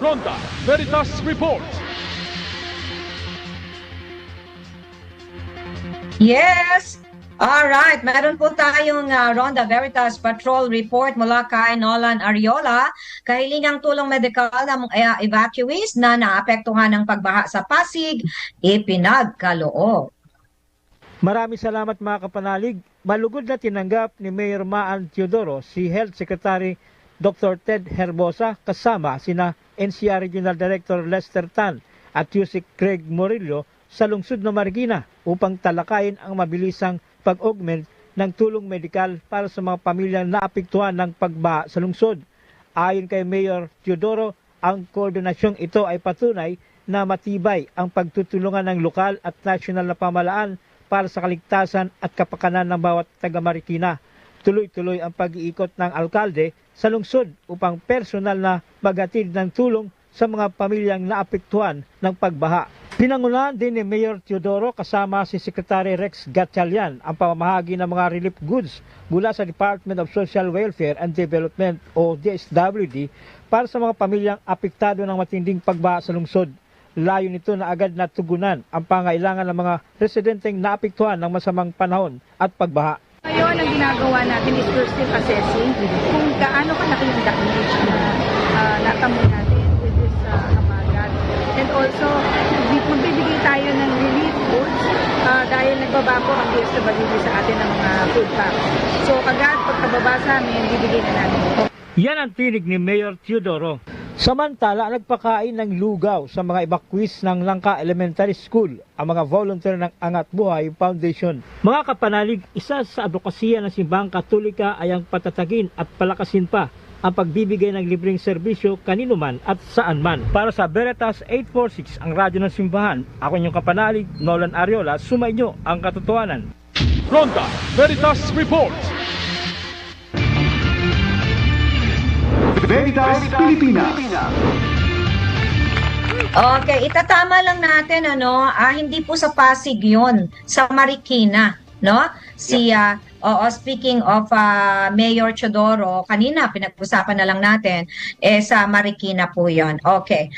Ronda Veritas Report. Yes! Alright, meron po tayong Ronda Veritas Patrol Report mula kay Nolan Ariola. Kahilingang tulong medikal ng evacuees na naapektuhan ng pagbaha sa Pasig, ipinagkaloob. Maraming salamat mga kapanalig. Malugod na tinanggap ni Mayor Maan Teodoro si Health Secretary Dr. Ted Herbosa kasama sina NCR Regional Director Lester Tan at Yusik Craig Morillo sa lungsod ng Marikina upang talakayin ang mabilisang pag-augment ng tulong medikal para sa mga pamilyang naapektuhan ng pagbaha sa lungsod. Ayon kay Mayor Teodoro, ang koordinasyong ito ay patunay na matibay ang pagtutulungan ng lokal at nasyonal na pamahalaan para sa kaligtasan at kapakanan ng bawat taga-Marikina. Tuloy-tuloy ang pag-iikot ng alkalde sa lungsod upang personal na maghatid ng tulong sa mga pamilyang naapektuhan ng pagbaha. Pinangunahan din ni Mayor Teodoro kasama si Secretary Rex Gatchalian ang pamamahagi ng mga relief goods mula sa Department of Social Welfare and Development o DSWD para sa mga pamilyang apektado ng matinding pagbaha sa lungsod. Layo nito na agad natugunan ang pangailangan ng mga residenteng naapektuhan ng masamang panahon at pagbaha. Ngayon, ang ginagawa natin is first step assessing kung gaano kalaki yung damage na natamo natin with this habagat. And also, magbibigay tayo ng relief goods dahil nagbaba po ang DSWD sa atin ng mga food packs. So, agad pagkababa sa amin, bibigay na namin ito. Yan ang tinig ni Mayor Teodoro. Samantala, nagpakain ng lugaw sa mga evacuees ng Langka Elementary School ang mga volunteer ng Angat Buhay Foundation. Mga kapanalig, isa sa advokasya ng Simbahang Katolika ay ang patatagin at palakasin pa ang pagbibigay ng libreng serbisyo kanino man at saan man. Para sa Veritas 846, ang radyo ng Simbahan, ako inyong kapanalig, Nolan Ariola, sumainyo ang katotohanan. Ronda Veritas Report. Veritas Pilipinas. Okay, itatama lang natin hindi po sa Pasig 'yon, sa Marikina, no? Speaking of Mayor Teodoro, kanina pinag-usapan na lang natin sa Marikina po 'yon. Okay.